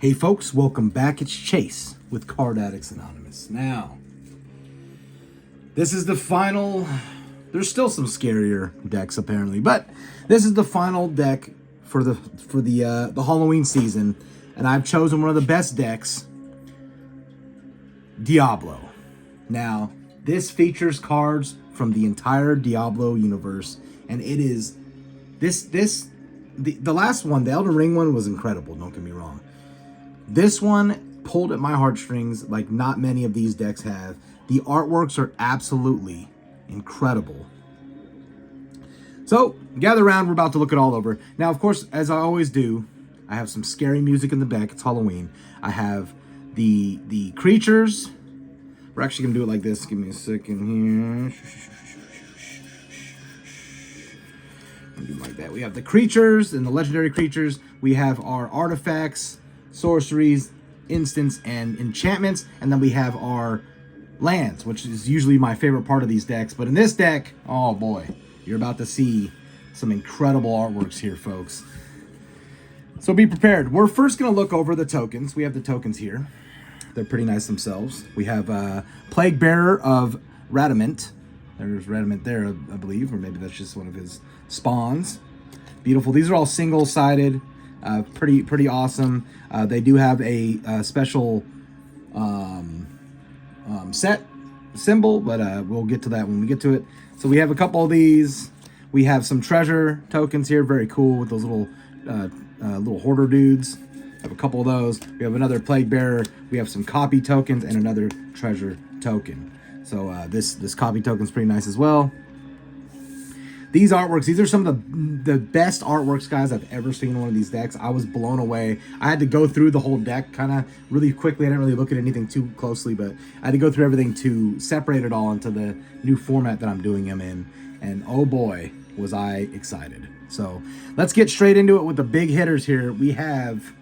Hey folks, welcome back. It's Chase with Card Addicts Anonymous. Now, this is the final. There's still some scarier decks apparently, but this is the final deck for the Halloween season, and I've chosen one of the best decks, Diablo. Now, this features cards from the entire Diablo universe, and it is the last one, the Elden Ring one, was incredible. Don't get me wrong. This one pulled at my heartstrings like not many of these decks have. The artworks are absolutely incredible. So, gather around, we're about to look it all over. Now, of course, as I always do, I have some scary music in the back. It's Halloween. I have the creatures. We're actually going to do it like this. Give me a second here. Do like that. We have the creatures and the legendary creatures. We have our artifacts, sorceries, instants, and enchantments, and then we have our lands, which is usually my favorite part of these decks. But in this deck, oh boy, you're about to see some incredible artworks here, folks. So be prepared. We're first going to look over the tokens. We have the tokens here. They're pretty nice themselves. We have Plague Bearer of Radamant. There's Radamant there, I believe, or maybe that's just one of his spawns. Beautiful. These are all single-sided. Pretty awesome. They do have a special set symbol, but we'll get to that when we get to it. So we have a couple of these. We have some treasure tokens here, very cool with those little hoarder dudes. Have a couple of those. We have another Plague Bearer. We have some copy tokens and another treasure token. So this copy token is pretty nice as well. These artworks, these are some of the best artworks, guys, I've ever seen in one of these decks. I was blown away. I had to go through the whole deck kind of really quickly. I didn't really look at anything too closely, but I had to go through everything to separate it all into the new format that I'm doing them in. And oh boy, was I excited. So let's get straight into it with the big hitters here. We have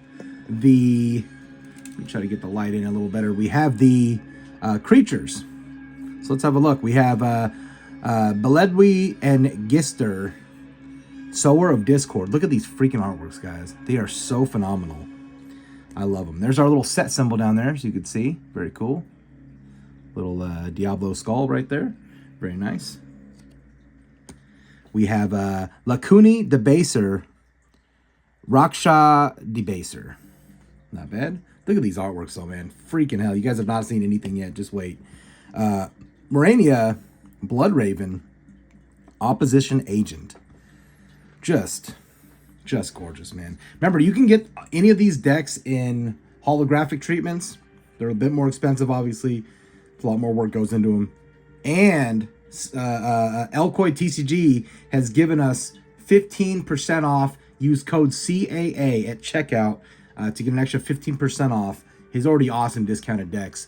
let me try to get the light in a little better. We have the creatures. So let's have a look. We have Beledwi and Gister, Sower of Discord. Look at these freaking artworks, guys. They are so phenomenal. I love them. There's our little set symbol down there, as you can see. Very cool. Little Diablo skull right there. Very nice. We have Lakuni Debaser, Raksha Debaser. Not bad. Look at these artworks, though, man. Freaking hell. You guys have not seen anything yet. Just wait. Morania, Bloodraven, Opposition Agent. Just gorgeous, man. Remember, you can get any of these decks in holographic treatments. They're a bit more expensive, obviously. A lot more work goes into them. And ElkoyTCG has given us 15% off. Use code CAA at checkout to get an extra 15% off his already awesome discounted decks.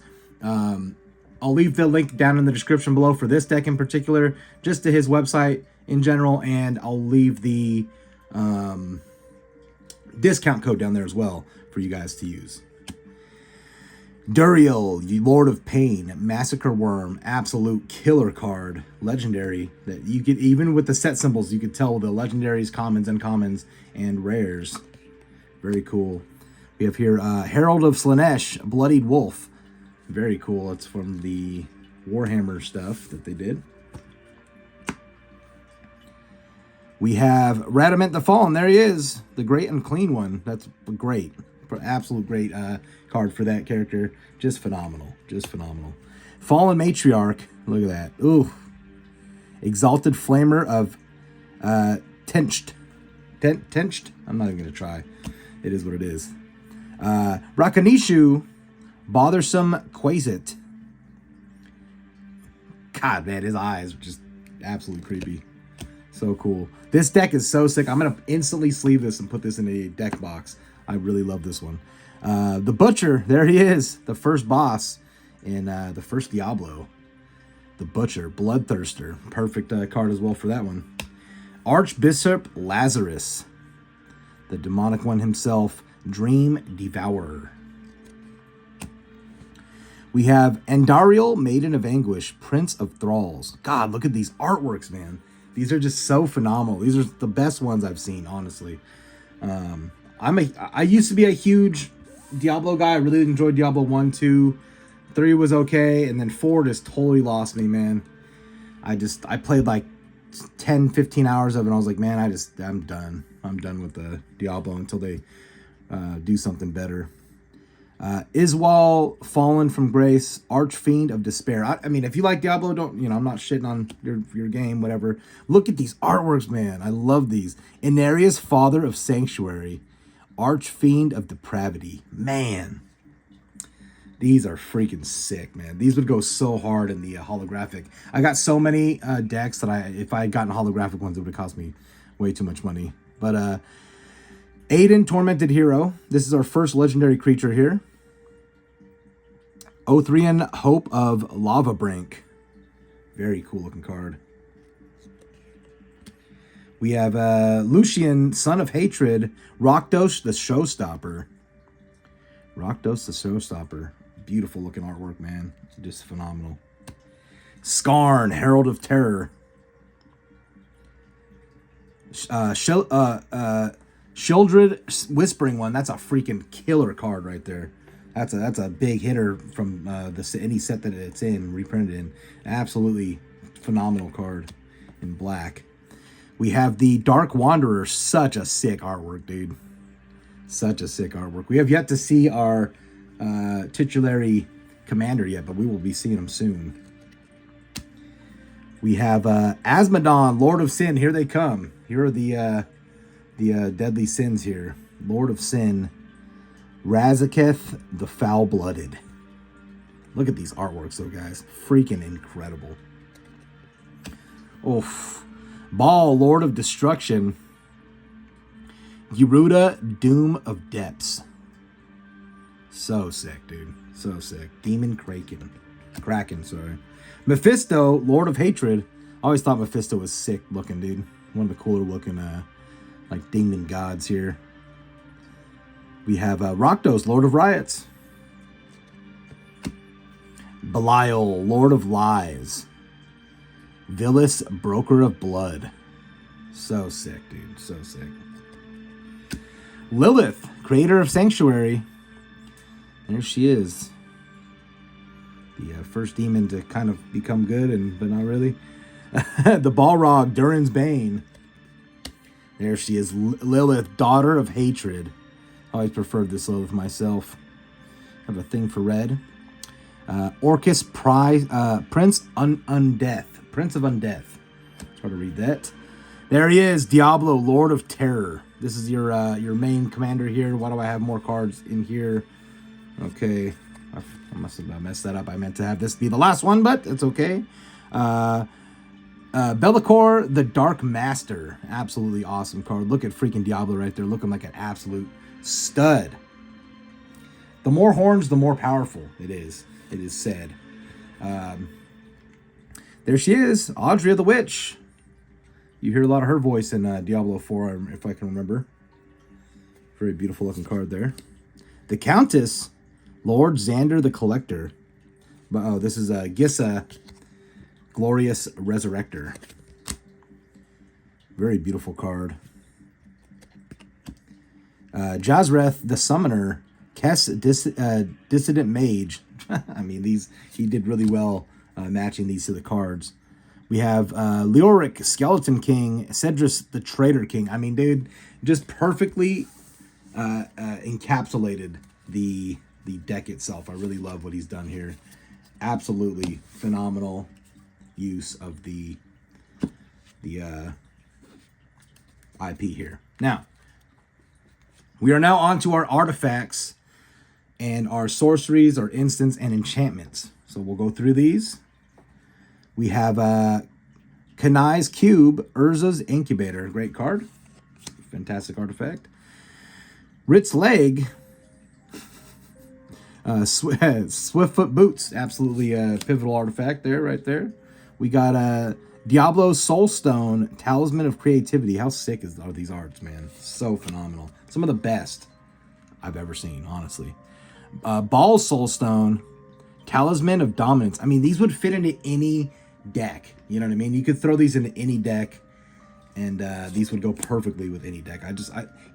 I'll leave the link down in the description below for this deck in particular, just to his website in general, and I'll leave the discount code down there as well for you guys to use. Duriel, Lord of Pain, Massacre Worm, absolute killer card, legendary, that you could, even with the set symbols, you could tell the legendaries, commons, uncommons, and rares. Very cool. We have here Herald of Slanesh, Bloodied Wolf. Very cool. It's from the Warhammer stuff that they did. We have Radamant the Fallen. There he is. The Great Unclean One. That's great. Absolute great card for that character. Just phenomenal. Just phenomenal. Fallen Matriarch. Look at that. Ooh. Exalted Flamer of Tenched. Tenched? I'm not even going to try. It is what it is. Rakanishu, Bothersome Quasit. God, man, his eyes are just absolutely creepy. So cool. This deck is so sick. I'm going to instantly sleeve this and put this in a deck box. I really love this one. The Butcher, there he is. The first boss in the first Diablo. The Butcher, Bloodthirster. Perfect card as well for that one. Archbishop Lazarus. The demonic one himself, Dream Devourer. We have Andariel, Maiden of Anguish, Prince of Thralls. God, look at these artworks, man. These are just so phenomenal. These are the best ones I've seen, honestly. I used to be a huge Diablo guy. I really enjoyed Diablo 1, 2, 3 was okay, and then 4 just totally lost me, man. I played like 10, 15 hours of it, and I was like, man, I'm done. I'm done with the Diablo until they do something better. Iswal, Fallen from Grace, Archfiend of Despair. I mean, if you like Diablo, don't, I'm not shitting on your game, whatever. Look at these artworks, man. I love these. Inarius, Father of Sanctuary, Archfiend of Depravity. Man, these are freaking sick, man. These would go so hard in the holographic. I got so many decks that if I had gotten holographic ones, it would have cost me way too much money. But Aiden, Tormented Hero. This is our first legendary creature here. Othrian, Hope of Lava Brink. Very cool looking card. We have Lucian, Son of Hatred. Rakdos, the Showstopper. Rakdos, the Showstopper. Beautiful looking artwork, man. Just phenomenal. Skarn, Herald of Terror. Shieldred Whispering One. That's a freaking killer card right there. That's a big hitter from any set that it's in, reprinted in. Absolutely phenomenal card in black. We have the Dark Wanderer. Such a sick artwork, dude. Such a sick artwork. We have yet to see our titulary commander yet, but we will be seeing him soon. We have Asmodon, Lord of Sin. Here they come. Here are the deadly sins here. Lord of Sin. Razaketh, the Foul-Blooded. Look at these artworks, though, guys. Freaking incredible. Oof. Baal, Lord of Destruction. Geruda, Doom of Depths. So sick, dude. So sick. Demon Kraken, sorry. Mephisto, Lord of Hatred. I always thought Mephisto was sick looking, dude. One of the cooler looking, like, demon gods here. We have Rakdos, Lord of Riots. Belial, Lord of Lies. Villis, Broker of Blood. So sick, dude. So sick. Lilith, Creator of Sanctuary. There she is. The first demon to kind of become good, but not really. The Balrog, Durin's Bane. There she is. Lilith, Daughter of Hatred. I always preferred this Lilith myself. I have a thing for red. Orcus, Prince Undeath. Prince of Undeath. It's hard to read that. There he is, Diablo, Lord of Terror. This is your main commander here. Why do I have more cards in here? Okay, I must have messed that up. I meant to have this be the last one, but it's okay. Be'lakor, the Dark Master. Absolutely awesome card. Look at freaking Diablo right there, looking like an absolute stud. The more horns, the more powerful it is. It is said. There she is, Audrey the Witch. You hear a lot of her voice in Diablo 4, if I can remember. Very beautiful looking card there. The Countess, Lord Xander the Collector. Oh, this is Gissa, Glorious Resurrector. Very beautiful card. Jazreth the Summoner, Kess Dissident Mage. I mean, he did really well matching these to the cards. We have Leoric, Skeleton King, Cedrus the Traitor King. I mean, dude, just perfectly encapsulated the deck itself. I really love what he's done here. Absolutely phenomenal use of the IP here. Now, we are now on to our artifacts and our sorceries, our instants, and enchantments. So we'll go through these. We have Kanai's Cube, Urza's Incubator. Great card. Fantastic artifact. Rit's Leg. Swiftfoot Boots. Absolutely pivotal artifact there, right there. We got Diablo's Soulstone, Talisman of Creativity. How sick are these arts, man? So phenomenal. Some of the best I've ever seen, honestly. Baal's Soulstone, Talisman of Dominance. I mean, these would fit into any deck. You know what I mean? You could throw these into any deck. And these would go perfectly with any deck.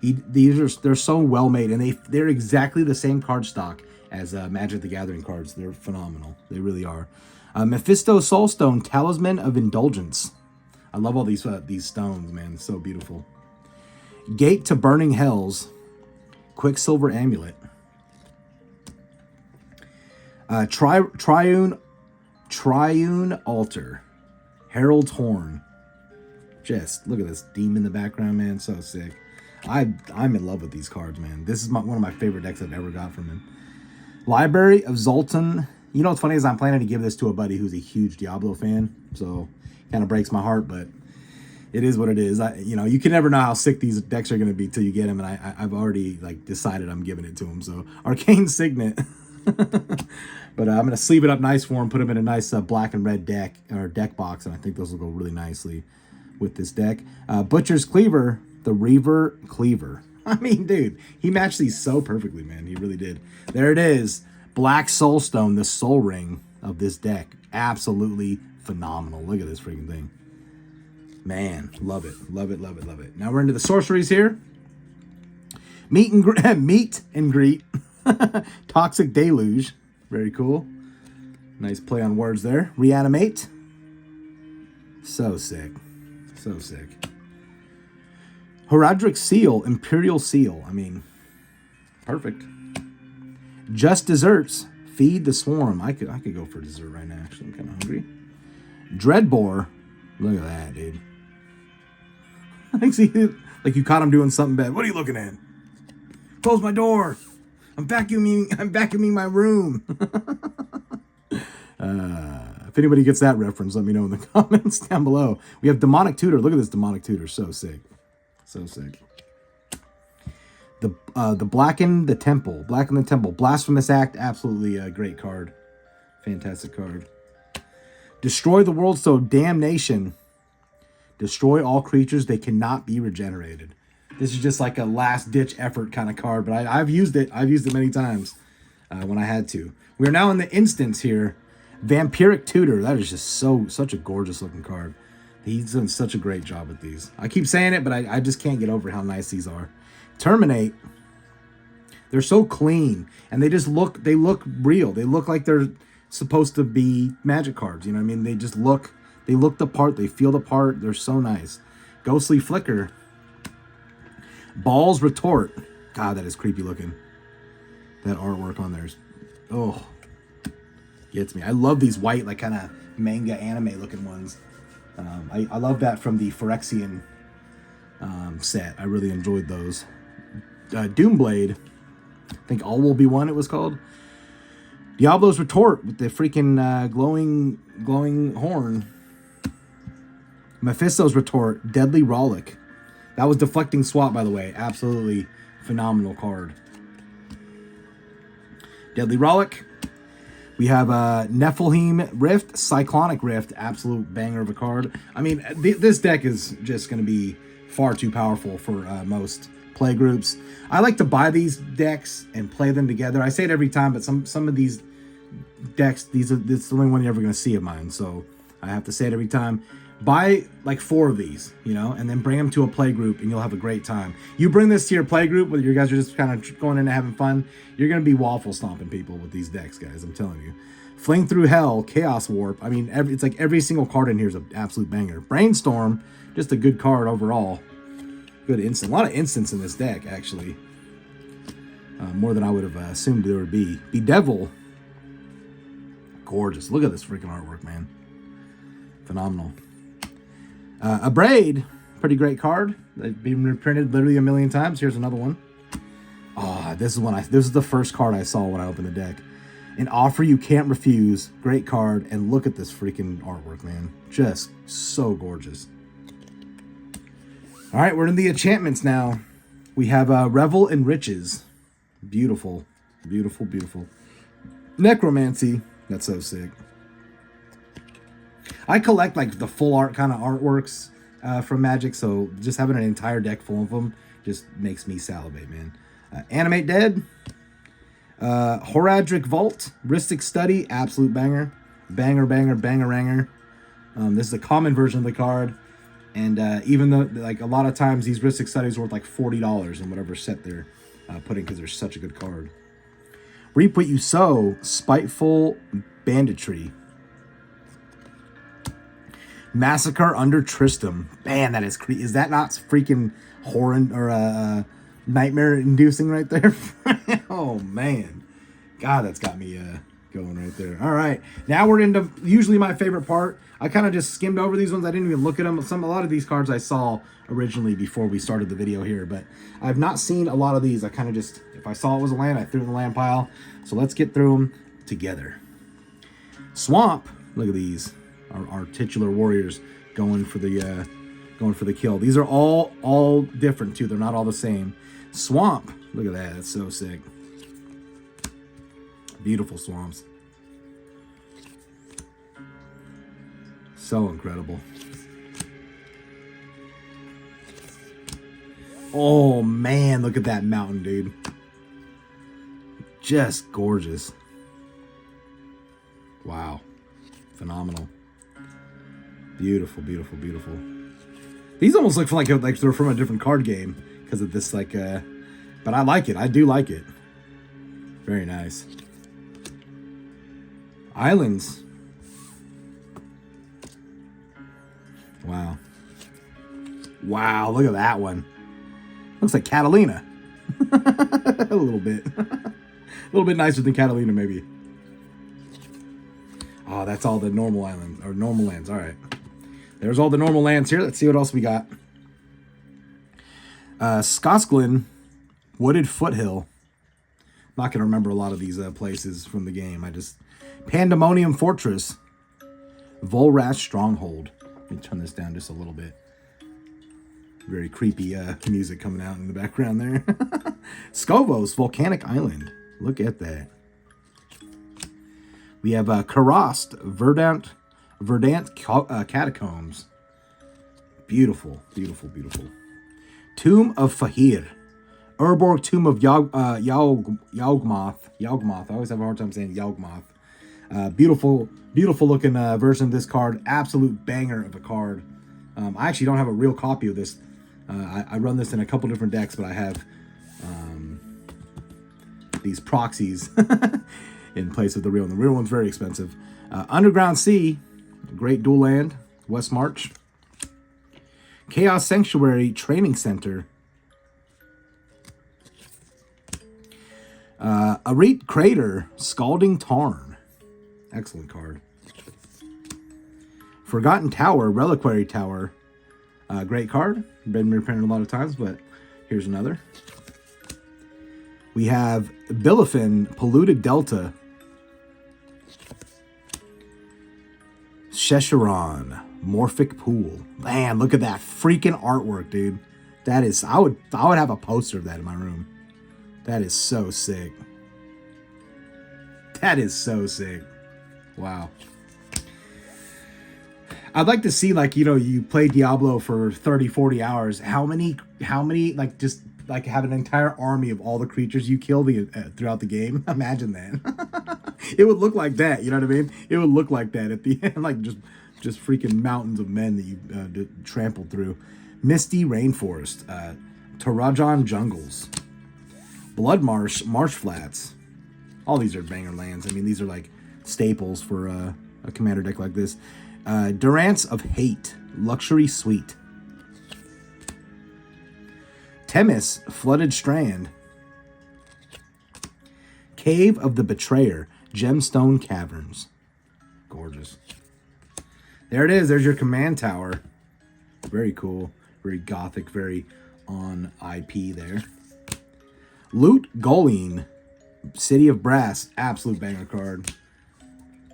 They're so well made, and they're exactly the same card stock as Magic the Gathering cards. They're phenomenal. They really are. Mephisto Soulstone, Talisman of Indulgence. I love all these stones, man. It's so beautiful. Gate to Burning Hells, Quicksilver Amulet. Triune Altar, Herald's Horn. Just look at this demon in the background, man. So sick. I'm in love with these cards, man. This is one of my favorite decks I've ever got from him. Library of Zoltan. You know what's funny is I'm planning to give this to a buddy who's a huge Diablo fan, so kind of breaks my heart, but it is what it is. You can never know how sick these decks are going to be till you get them, and I've already decided I'm giving it to him. So Arcane Signet. But I'm going to sleeve it up nice for him, put him in a nice black and red deck box, and I think those will go really nicely with this deck. Butcher's Cleaver, the Reaver Cleaver. I mean, dude, he matched these so perfectly, man. He really did. There it is. Black Soulstone, the soul ring of this deck. Absolutely phenomenal. Look at this freaking thing. Man, love it. Love it, love it, love it. Now we're into the sorceries here. Meet and greet. Toxic Deluge. Very cool. Nice play on words there. Reanimate. So sick. So sick. Heraldric Seal, Imperial Seal. I mean, perfect. Just Desserts, Feed the Swarm. I could go for dessert right now. Actually, I'm kind of hungry. Dreadbore. Look at that, dude. Like you caught him doing something bad. What are you looking at? Close my door. I'm vacuuming my room. If anybody gets that reference, let me know in the comments down below. We have Demonic Tutor. Look at this Demonic Tutor. So sick. So sick. The Blacken the Temple. Blacken the Temple. Blasphemous Act. Absolutely a great card. Fantastic card. Destroy the World So Damnation. Destroy all creatures. They cannot be regenerated. This is just like a last-ditch effort kind of card, but I've used it. I've used it many times when I had to. We are now in the instance here. Vampiric Tutor. That is just such a gorgeous-looking card. He's done such a great job with these. I keep saying it, but I just can't get over how nice these are. Terminate. They're so clean, and they look real. They look like they're supposed to be Magic cards. You know what I mean? They look the part. They feel the part. They're so nice. Ghostly Flicker. Ball's Retort. God, that is creepy looking. That artwork on there is, gets me. I love these white, like kind of manga anime looking ones. I love that from the Phyrexian set. I really enjoyed those. Doomblade. I think All Will Be One it was called. Diablo's Retort with the freaking glowing horn. Mephisto's Retort. Deadly Rollick. That was Deflecting Swap, by the way. Absolutely phenomenal card. Deadly Rollick. We have Nephilim Rift, Cyclonic Rift. Absolute banger of a card. I mean, this deck is just going to be far too powerful for most play groups. I like to buy these decks and play them together. I say it every time, but some of these decks, this is the only one you're ever going to see of mine. So I have to say it every time. Buy like 4 of these, and then bring them to a play group, and you'll have a great time. You bring this to your play group, whether you guys are just kind of going in and having fun, you're going to be waffle stomping people with these decks, guys. I'm telling you. Fling Through Hell, Chaos Warp. I mean, it's like every single card in here is an absolute banger. Brainstorm, just a good card overall. Good instant. A lot of instants in this deck, actually. More than I would have assumed there would be. Bedevil. Gorgeous. Look at this freaking artwork, man. Phenomenal. Abrade, pretty great card. They've been reprinted literally a million times. Here's another one. This is the first card I saw when I opened the deck. An Offer You Can't Refuse. Great card. And look at this freaking artwork, man. Just so gorgeous. All right, we're in the enchantments now. We have Revel in Riches. Beautiful. Beautiful, beautiful. Necromancy. That's so sick. I collect like the full art kind of artworks from Magic, so just having an entire deck full of them just makes me salivate, man. Animate Dead, Horadric Vault, Rhystic Study, absolute banger, banger, banger, banger-ranger. This is a common version of the card. And even though, like, a lot of times these Rhystic Studies are worth like $40 in whatever set they're putting, because they're such a good card. Reap What You Sow, Spiteful Banditry. Massacre Under Tristram. Man, that is that not freaking horror or nightmare inducing right there? Oh man, God, that's got me going right there. All right, now we're into usually my favorite part. I kind of just skimmed over these ones. I didn't even look at them. A lot of these cards I saw originally before we started the video here, but I've not seen a lot of these. I kind of just, if I saw it was a land, I threw it in the land pile. So let's get through them together. Swamp. Look at these. Our titular warriors going for the kill. These are all different too. They're not all the same. Swamp. Look at that. That's so sick. Beautiful swamps. So incredible. Oh man, look at that mountain, dude. Just gorgeous. Wow. Phenomenal. Beautiful, beautiful, beautiful. These almost look like they're from a different card game because of this, like, but I like it. I do like it. Very nice. Islands. Wow. Wow, look at that one. Looks like Catalina. A little bit. A little bit nicer than Catalina, maybe. Oh, that's all the normal islands, or normal lands. All right. There's all the normal lands here. Let's see what else we got. Skosglin, Wooded Foothill. I'm not going to remember a lot of these places from the game. Pandemonium Fortress. Volrash Stronghold. Let me turn this down just a little bit. Very creepy music coming out in the background there. Skovos, Volcanic Island. Look at that. We have Karast, Verdant Catacombs. Beautiful, beautiful, beautiful. Tomb of Fahir. Urborg Tomb of Yawgmoth. I always have a hard time saying Yawgmoth. Beautiful, beautiful looking version of this card. Absolute banger of a card. I actually don't have a real copy of this. I run this in a couple different decks, but I have these proxies in place of the real one. The real one's very expensive. Underground Sea, great dual land, West March. Chaos Sanctuary Training Center. Arit Crater, Scalding Tarn. Excellent card. Forgotten Tower, Reliquary Tower. Great card. Been reprinted a lot of times, but here's another. We have Billifin, Polluted Delta. Shesharon, Morphic Pool. Man, look at that freaking artwork, dude. That is, I would have a poster of that in my room. That is so sick. That is so sick. Wow. I'd like to see, like, you know, you play Diablo for 30, 40 hours. How many, like, just, like, have an entire army of all the creatures you kill throughout the game? Imagine that. It would look like that, you know what I mean? It would look like that at the end, like, just freaking mountains of men that you trampled through. Misty Rainforest. Tarajan Jungles. Blood Marsh, Marsh Flats. All these are banger lands. I mean, these are, like, staples for a commander deck like this. Durance of Hate, Luxury Suite. Temis, Flooded Strand. Cave of the Betrayer, Gemstone Caverns. Gorgeous. There it is. There's your command tower. Very cool. Very gothic. Very on IP there. Loot Goleen, City of Brass. Absolute banger card.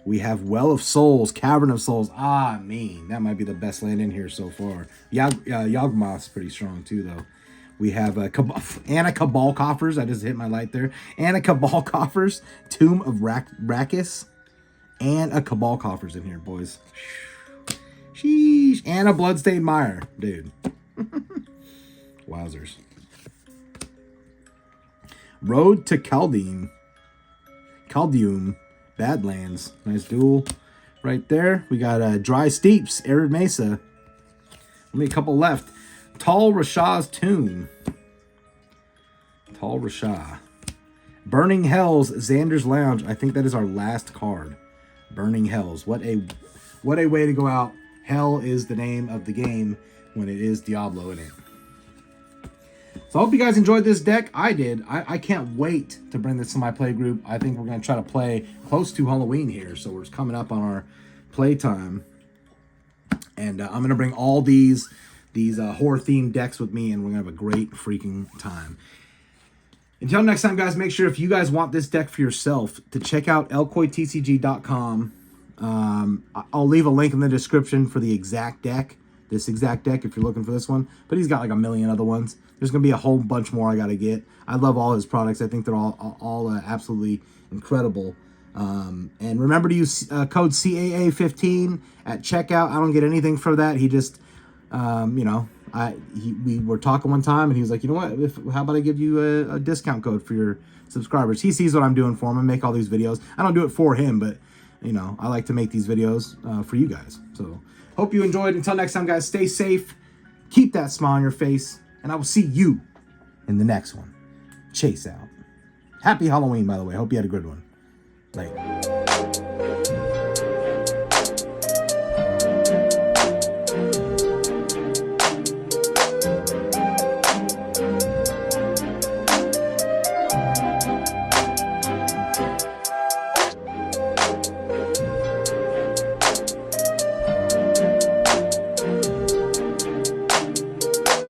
We have Well of Souls, Cavern of Souls. Ah, man. That might be the best land in here so far. Yawgmoth's pretty strong too, though. We have Anna Cabal Coffers. I just hit my light there. Anna Cabal Coffers, Tomb of Rakis, and a Cabal Coffers in here, boys. Sheesh. And a Bloodstained Mire, dude. Wowzers. Road to Caldeum. Badlands. Nice duel right there. We got Dry Steeps, Arid Mesa. Only a couple left. Tal Rashah's Tomb. Tal Rashah. Burning Hells, Xander's Lounge. I think that is our last card. Burning Hells. What a way to go out. Hell is the name of the game when it is Diablo in it. So I hope you guys enjoyed this deck. I did. I can't wait to bring this to my play group. I think we're going to try to play close to Halloween here. So we're coming up on our playtime. And I'm going to bring all these horror-themed decks with me, and we're going to have a great freaking time. Until next time, guys, make sure if you guys want this deck for yourself to check out ElkoyTCG.com. I'll leave a link in the description for the exact deck. This exact deck if you're looking for this one. But he's got like a million other ones. There's going to be a whole bunch more I got to get. I love all his products. I think they're all absolutely incredible. And remember to use code CAA15 at checkout. I don't get anything for that. He just, you know, we were talking one time and he was like, you know what? How about I give you a discount code for your subscribers? He sees what I'm doing for him. I make all these videos. I don't do it for him, but you know, I like to make these videos for you guys. So hope you enjoyed. Until next time, guys, stay safe. Keep that smile on your face. And I will see you in the next one. Chase out. Happy Halloween, by the way. Hope you had a good one. Later.